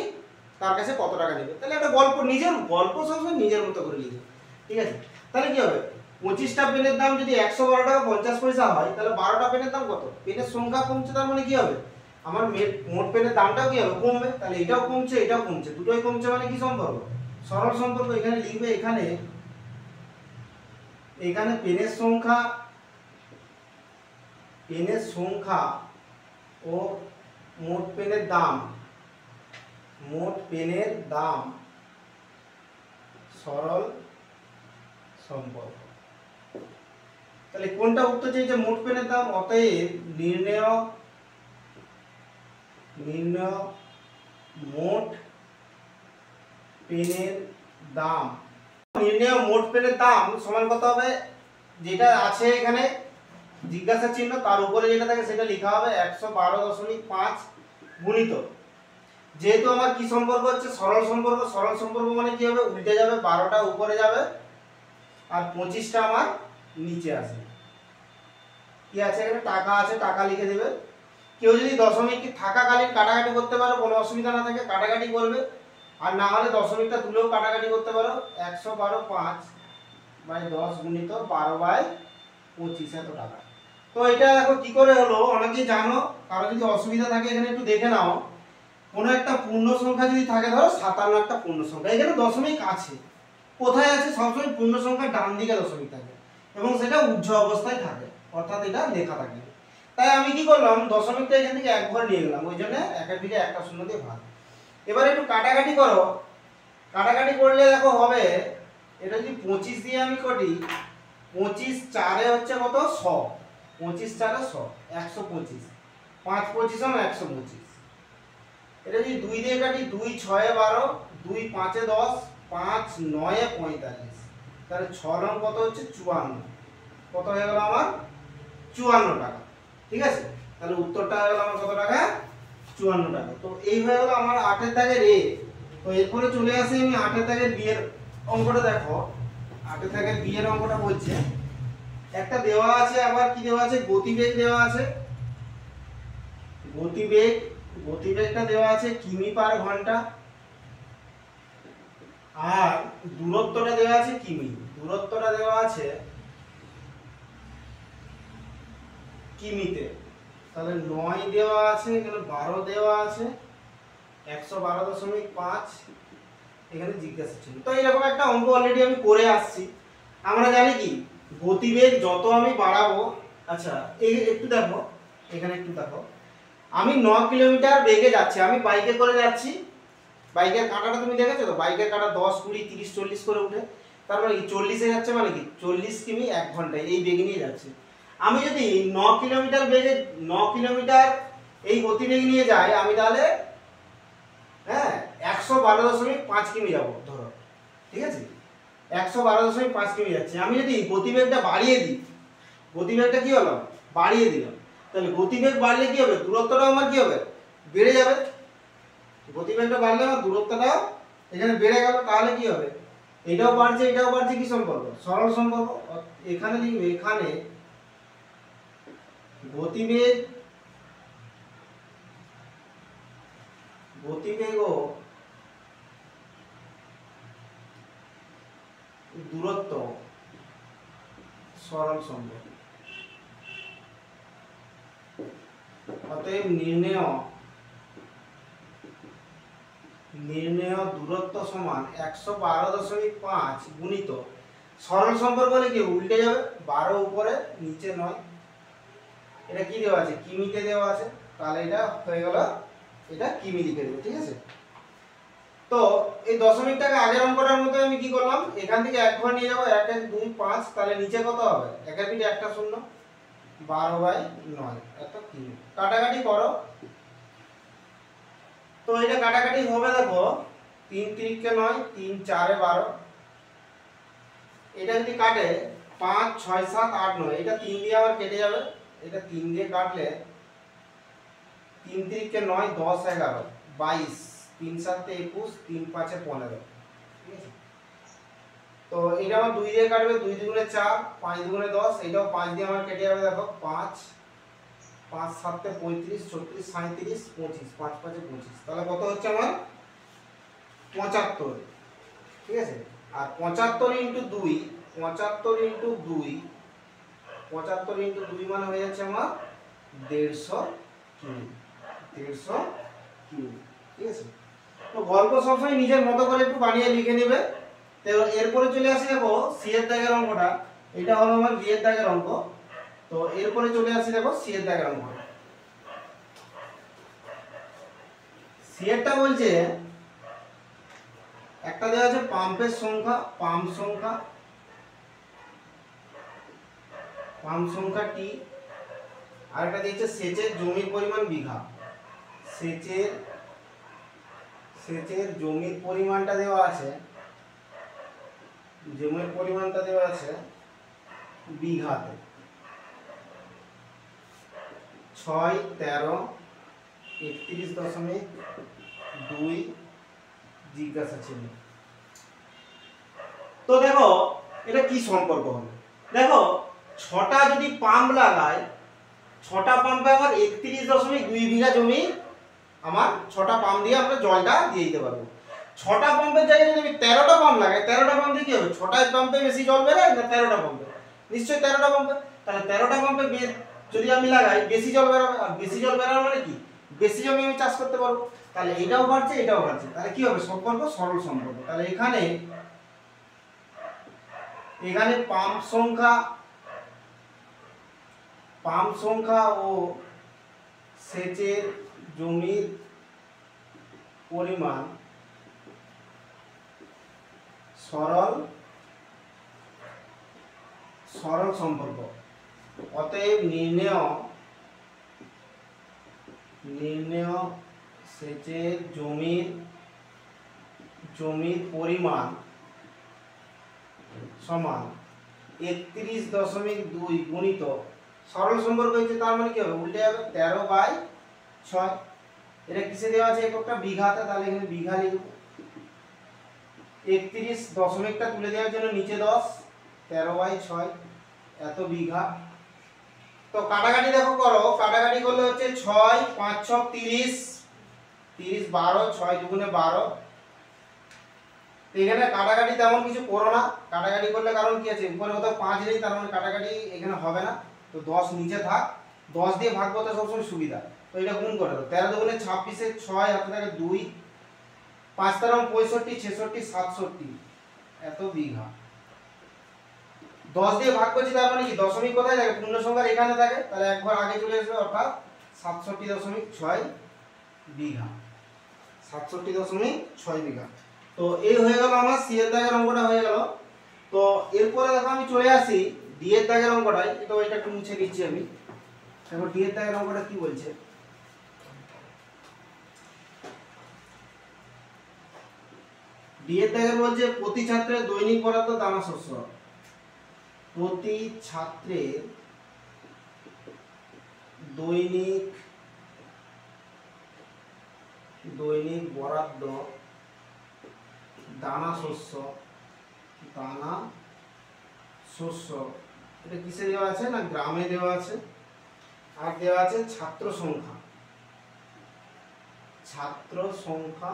তার কাছে কত টাকা নেবে। তাহলে একটা গল্প, নিজের গল্প সবসময় নিজের মতো করে লিখে, ঠিক আছে। তাহলে কি হবে, 25টা পেনের দাম যদি 112 টাকা 50 পয়সা হয়, তাহলে 12টা পেনের দাম কত, পেনের সংখ্যা কমছে, তার মানে কি হবে, আমার মোট পেনের দামটাও কি হবে, কমবে। তাহলে এটাও কমছে এটাও কমছে, দুটোই কমছে, মানে কি সম্পর্ক, সরল সম্পর্ক। এখানে লিখবে, এখানে পেনের সংখ্যা ও মোট পেনের দাম সরল সম্পর্ক। তাহলে কোনটা উত্তর চাইছে, মোট পেনের দাম। অতএব নির্ণেয় মোট পেনের দাম, নির্ণেয় মোট পেনের দাম সমান কত হবে, যেটা আছে এখানে জিজ্ঞাসা চিহ্ন তার উপরে যেটা থাকে সেটা লেখা হবে 112.5 গুণিত, যেহেতু আমার কি সম্পর্ক হচ্ছে, সরল সম্পর্ক। সরল সম্পর্ক মানে কি হবে, উল্টে যাবে, 12টা উপরে যাবে আর 25টা আমার নিচে আসবে। কি আছে এখানে, টাকা আছে, টাকা লিখে দেবে। কেউ যদি দশমিক থাকাকালীন কাটাকাটি করতে পারো, কোনো অসুবিধা না থাকে, কাটাকাটি করবে। আর না হলে দশমিকটা তুলেও কাটাকাটি করতে পারো। 112.5/10 গুণিত 12/25 এত টাকা। তো এটা দেখো কি করে হলো, অনেকেই জানো, কারো যদি অসুবিধা থাকে এখানে একটু দেখে নাও। কোনো একটা পূর্ণ সংখ্যা যদি থাকে, ধরো 57 একটা পূর্ণ সংখ্যা, এখানে দশমিক আছে, কোথায় আছে, সবসময় পূর্ণ সংখ্যার ডান দিকে দশমিক থাকে এবং সেটা উজ্জ্ব অবস্থায় থাকে, অর্থাৎ এটা লেখা থাকে। তাই আমি কি করলাম, দশমিকটা এখান থেকে এক ঘর নিয়ে গেলাম, ওই জন্য একের দিকে একটা শূন্য দিয়ে ভাগ। এবার একটু কাটাকাটি করো, কাটাকাটি করলে দেখো হবে, এটা যদি 25 দিয়ে আমি করি, 25 4 হচ্ছে কত, 100, 25 4 100, 125, 5 25 125। এটা যদি 2 দিয়ে কাটি, 2 6 12, 2 5 10, 5 9 45, তাহলে 6 নং কত হচ্ছে 54, কত হয়ে গেল আমার 54 টাকা, ঠিক আছে। তাহলে উত্তরটা হয়ে গেল আমার কত টাকা, 54 টাকা। তো এই হয়ে গেল আমার 8 এর দাগের এ। তো এরপরে চলে আসি আমি 8 এর দাগের বি এর অঙ্কটা। দেখো 8 এর দাগের বি এর অঙ্কটা বলছে, একটা দেওয়া আছে, আবার কি দেওয়া আছে, গতিবেগ দেওয়া আছে, গতিবেগটা দেওয়া আছে কিমি পার ঘন্টা, আর দূরত্বটা দেওয়া আছে কিমি, দূরত্বটা দেওয়া আছে কিমিতে। তাহলে 9 দেওয়া আছে, এখানে 12 দেওয়া আছে, 112.5 এখানে জিজ্ঞাসা ছিল। তো এরকম একটা অঙ্ক অলরেডি আমি করে আসছি। আমরা জানি কি, গতিবেগ যত আমি বাড়াবো, আচ্ছা এই একটু দেখো, এখানে একটু দেখো, আমি 9 কিলোমিটার বেগে যাচ্ছি, আমি বাইকে করে যাচ্ছি, বাইকের কাঁটাটা তুমি দেখেছো তো, বাইকের কাঁটা 10 20 30 40 করে উঠে, তার মানে কি 40 এ যাচ্ছে, মানে কি 40 কিমি 1 ঘন্টায়, এই বেগে নিয়ে যাচ্ছে। আমি যদি 9 কিলোমিটার বেগে 9 কিলোমিটার এই গতিবেগ নিয়ে যাই, আমি তাহলে 112.5 কিমি যাবো ধরো, ঠিক আছে, 112.5 কিমি যাচ্ছে। আমি যদি গতিবেগটা বাড়িয়ে দিই, গতিবেগটা কি হলো, বাড়িয়ে দিলাম, তাহলে গতিবেগ বাড়লে কি হবে, দূরত্বটাও আমার কি হবে, বেড়ে যাবে। গতিবেগটা বাড়লে আমার দূরত্বটাও এখানে বেড়ে গেল, তাহলে কি হবে, এটাও বাড়ছে এটাও বাড়ছে, কি সম্পর্ক, সরল সম্পর্ক। এখানে লিখবে, এখানে গতিবেগ ও দূরত্ব সরল সম্পর্ক। অতএব নির্ণেয় দূরত্ব সমান 112.5 গুণিত সরল সম্পর্ক হলে কি উল্টে যাবে, 12 উপরে নিচে 9, এটা কি দেওয়া আছে, কিমিতে দেওয়া আছে, তাহলে এটা হয়ে গেল, এটা কিমি লিখে দেবো, ঠিক আছে। তো এই দশমিকটাকে আগের অঙ্কটার মতো আমি কি করলাম, এখান থেকে এক ঘর নিয়ে যাবো, 1 1 2 5, তাহলে নিচে কত হবে, একের পিঠে একটা শূন্য, 12/9 এত কিমি। কাটাকাটি করো, তো এটা কাটাকাটি হবে, দেখো 3 3 কে 9, 3 4 12, এটা যদি কাটে 5 6 7 8 9, এটা 3 দিয়ে আবার কেটে যাবে, এটা 3 দিয়ে কাটলে 3 3 কে 9 10 11 22, 3 7 21, 3 5 15, ঠিক আছে। তো এটা আমার 2 দিয়ে কাটবে, 2 দুগুণে 4, 5 দুগুণে 10, এটাও 5 দিয়ে আমার কেটে যাবে, দেখো 5 5 7 35 36 37 25, 5 5 এ 25, তাহলে কত হচ্ছে আমার 75, ঠিক আছে। আর 75 ইনটু 2, 75 ইনটু 2, 75 ইনটু 2 মানে হয়ে যাচ্ছে আমার 150 কিউ, 150 কিউ, ঠিক আছে। তো গল্প সবসময় নিজের মতো করে একটু বানিয়ে লিখে নেবে। তো এরপরে চলে আসি, দেখো সি এর দাগের অঙ্কটা, এটা হলো আমার বি এর দাগের অঙ্ক। তো এরপরে চলে আসি, দেখো সি এর দাগের অঙ্কটা। সি এরটা বলছে একটা দেওয়া আছে পাম্পের সংখ্যা, পাম্প সংখ্যা টি, আর একটা দিয়েছে সেচের জমির পরিমাণ বিঘা। সেচের জমির পরিমাণটা দেওয়া আছে, জমির পরিমাণটা দেওয়া আছে বিঘাতে, 6 13 31.2 জিজ্ঞাসা ছিল। তো দেখো এটা কি সম্পর্ক হলো, দেখো 6টা যদি পাম্প লাগাই, 6টা পাম্পে আমার 31.2 বিঘা জমি, আমার 6টা পাম্প দিয়ে আমরা জলটা দিয়ে দিতে পারবো। 6টা পাম্পের জায়গায় যদি আমি 13টা পাম্প লাগাই, 13টা পাম্প দিয়ে কি হবে, 6টা পাম্পে বেশি জল বেরোয় না 13টা পাম্পে? নিশ্চয়ই 13টা পাম্পে। তাহলে 13টা পাম্পে যদি আমি লাগাই বেশি জল বেরোবে, আর বেশি জল বেরোবে মানে কি, বেশি জমি আমি চাষ করতে পারবো। তাহলে এটাও বাড়ছে এটাও বাড়ছে, তাহলে কি হবে, সম্পর্ক সরল সম্পর্ক। তাহলে এখানে পাম্প সংখ্যা ও সেচের জমির পরিমাণ সরল সম্পর্ক। অতএব নির্ণেয় সেচের জমির পরিমাণ সমান 31.2 গুণিত সরল সম্পর্ক হয়েছে, তার মানে কি হবে, উল্টে যাবে 13/6। এটা কিসে দেওয়া আছে, এককটা বিঘাতে, তাহলে এখানে বিঘা লিখব। 31 তুলে দেওয়ার জন্য নিচে 10, 13/6 এত বিঘা। তো কাটাকাটি দেখো করো, কাটাকাটি করলে হচ্ছে 6 5 6 30, 30 12, 6 দুগুণে 12। এখানে কাটাকাটি তেমন কিছু করো না, কাটাকাটি করলে কারণ কি আছে, উপরে কোথাও 5 নেই, তার মানে কাটাকাটি এখানে হবে না। তো 10 নিচে থাক, 10 দিয়ে ভাগ করতে সবসময় সুবিধা। তো এটা গুণ করে দাও, 13 দুগুণে 26, 6 হাতে থাকে 2, 5 13 65 66 67 এত বিঘা। 10 দিয়ে ভাগ করছি, তার মানে কি দশমিক কোথায় থাকে, পূর্ণ সংখ্যার এখানে থাকে, তাহলে একবার আগে চলে আসবে, অর্থাৎ 67.6 বিঘা, 67.6 বিঘা। তো এই হয়ে গেল আমার সি এর দাগের অঙ্কটা হয়ে গেল। তো এরপরে দেখো আমি চলে আসি ডি এর দাগের অঙ্কটায়। তো এটা একটু মুছে দিচ্ছি আমি। দেখো ডি এর দাগের অঙ্কটা কি বলছে, ডি এর দাগের বলছে প্রতি ছাত্রের দৈনিক বরাদ্দ দানা শস্য, প্রতি ছাত্রের দৈনিক বরাদ্দ দানা শস্য, এটা কিসে দেওয়া আছে না গ্রামে দেওয়া আছে। আর দেওয়া আছে ছাত্র সংখ্যা,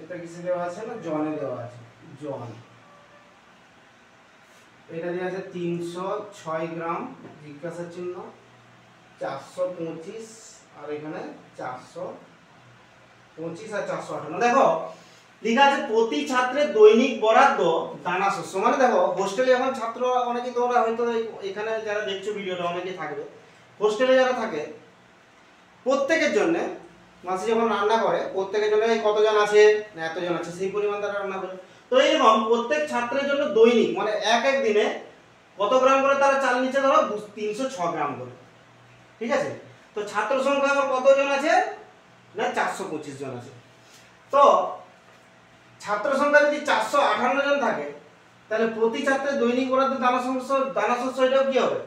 এটা কিসে দেওয়া আছে না জনে দেওয়া আছে, জন। এটা দেওয়া আছে 306 গ্রাম জিজ্ঞাসা চিহ্ন, 425, আর এখানে 425 আর 458। দেখো লেখা আছে প্রতি ছাত্রের দৈনিক বরাদ্দ দানা শস্য, মানে দেখো হোস্টেলে এখন ছাত্র অনেকে, তোমরা হয়তো এখানে যারা দেখছো ভিডিওটা অনেকে থাকবে, হোস্টেলে যারা থাকে প্রত্যেকের জন্য মাসে যখন রান্না করে, প্রত্যেকের জন্য কতজন আছে না এতজন আছে সেই পরিমাণ তারা রান্না করে। তো এইরকম প্রত্যেক ছাত্রের জন্য দৈনিক মানে এক দিনে কত গ্রাম করে তারা চাল নিচ্ছে, ধরো 306 গ্রাম করে, ঠিক আছে। তো ছাত্র সংখ্যা আমার কতজন আছে না 425 জন আছে। তো ছাত্র সংখ্যা যদি 458 জন থাকে, তাহলে প্রতি ছাত্রের দৈনিক বরাদ্দ দানা শস্য এটাও কি হবে,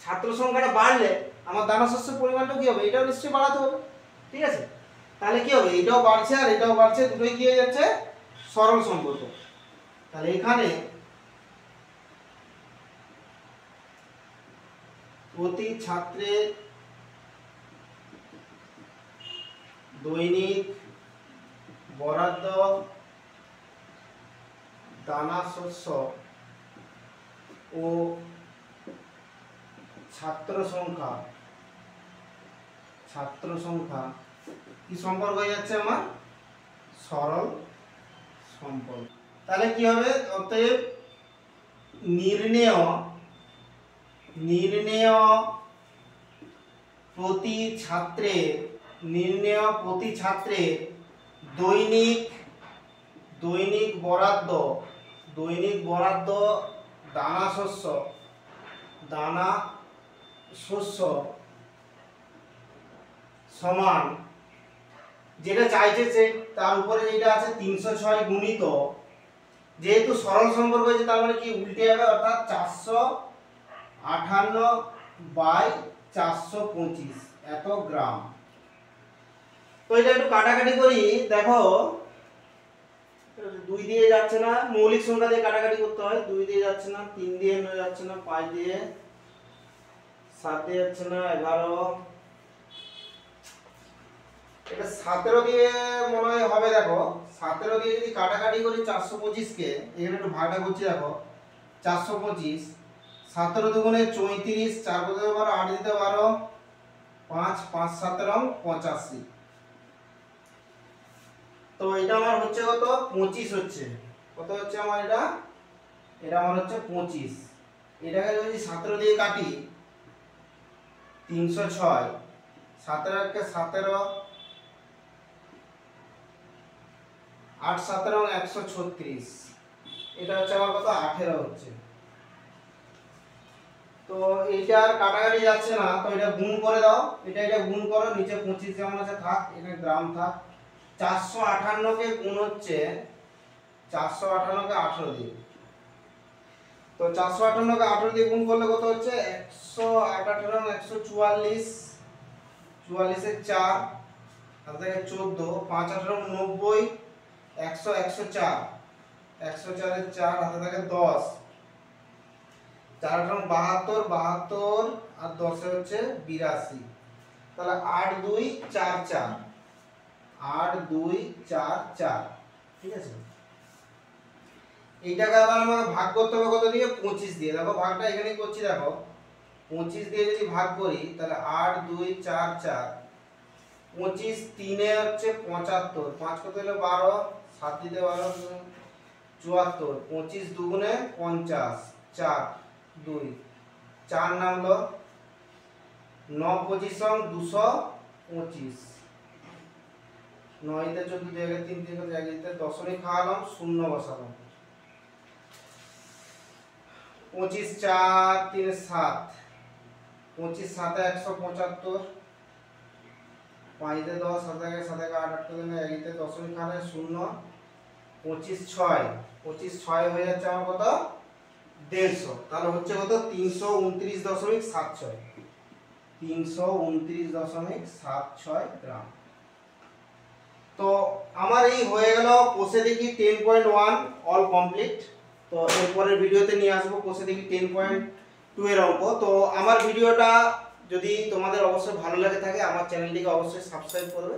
ছাত্র সংখ্যাটা বাড়লে আমার দানা শস্যের পরিমাণটাও কি হবে, এটাও নিশ্চয়ই বাড়াতে হবে, ঠিক আছে। তাহলে কি হবে, এটাও বাড়ছে আর এটাও বাড়ছে, দুটোই কি হয়ে যাচ্ছে সরল সম্পর্ক। তাহলে এখানে প্রতি ছাত্রের দৈনিক বরাদ্দ দানা শস্য ও ছাত্র সংখ্যা কি সম্পর্ক হয়ে যাচ্ছে আমার? সরল সম্পর্ক। তাহলে কি হবে? অতএব নির্ণেয় প্রতি ছাত্রের দৈনিক বরাদ্দ দানা শস্য সমান, যেটা চাইছে সে তার উপরে যেটা আছে 306 গুণিত, যেহেতু সরল সম্পর্ক হয়েছে তার মানে কি উল্টে যাবে, অর্থাৎ 458/425 এত গ্রাম। তো এটা একটু কাটাকাটি করি। দেখো 2 দিয়ে যাচ্ছে না, মৌলিক সংখ্যা দিয়ে কাটাকাটি করতে হয়। 2 দিয়ে যাচ্ছে না, 3 দিয়ে যাচ্ছে না, 5 দিয়ে, 7 দিয়ে যাচ্ছে না, 11, এটা 17 দিয়ে মনে হয় হবে। দেখো 17 দিয়ে যদি কাটাকাটি করি 425 কে, এখানে একটু ভাগটা করছি। দেখো 425, 17 দুগুণে 34, 4 দিতে 12, 8 দিতে 12, 5 5 17 85। তো এটা আমার হচ্ছে কত? 25 হচ্ছে। কত হচ্ছে আমার এটা? এটা আমার হচ্ছে 25। এটাকে যদি 17 দিয়ে কাটি 306, 17 কে 17, 8 17 136, এটা হচ্ছে আমার কত? 18 হচ্ছে। তো এইটা আর কাটাকাটি যাচ্ছে না, তো এটা গুণ করে দাও। এটা গুণ করো, নিচে 25 যেমন আছে থাক, এখানে গ্রাম থাক। 458 কে গুণ হচ্ছে 458 কে 18 দিয়ে। তো 458 কে 18 দিয়ে গুণ করলে কত হচ্ছে? 188 144, 44 এর 4 আর থেকে 14, 5 18 90, 100 104, 104 এর 4 হাতে থাকে 10, 4 18 72, 72 আর 10 এ হচ্ছে 82। তাহলে 8 2 4 4, 8 2 4 4, ঠিক আছে। এইটাকে আবার আমাকে ভাগ করতে হবে কত দিয়ে? 25 দিয়ে। দেখো ভাগটা এখানেই করছি। দেখো 25 দিয়ে যদি ভাগ করি তাহলে 8 2 4 4, 25 3 এ হচ্ছে 75, 5 কত হলো? 12, 7 দিতে 12 74, 25 দুগুণে 50, 4 2, 4 নামলো 9 25 225, 9 তে 14 দিয়ে 3 3 করে জায়গাতে দশমিক খাওয়ালাম, শূন্য বসালাম। 25 4 3 7, 25 7 175, 5 তে 10, 7 7 8 8 করে জায়গাতে দশমিক খাওয়ালে শূন্য। 25 6, 25 6 হয়ে যাচ্ছে আমার কত? 150। তাহলে হচ্ছে কত? 329.76, 329.76 গ্রাম। তো আমার এই হয়ে গেল কোষে দেখি 10.1 অল কমপ্লিট। তো এরপরের ভিডিওতে নিয়ে আসবো কোষে দেখি 10.2 এর অঙ্ক। তো আমার ভিডিওটা যদি তোমাদের অবশ্যই ভালো লাগে থাকে, আমার চ্যানেলটিকে অবশ্যই সাবস্ক্রাইব করবে।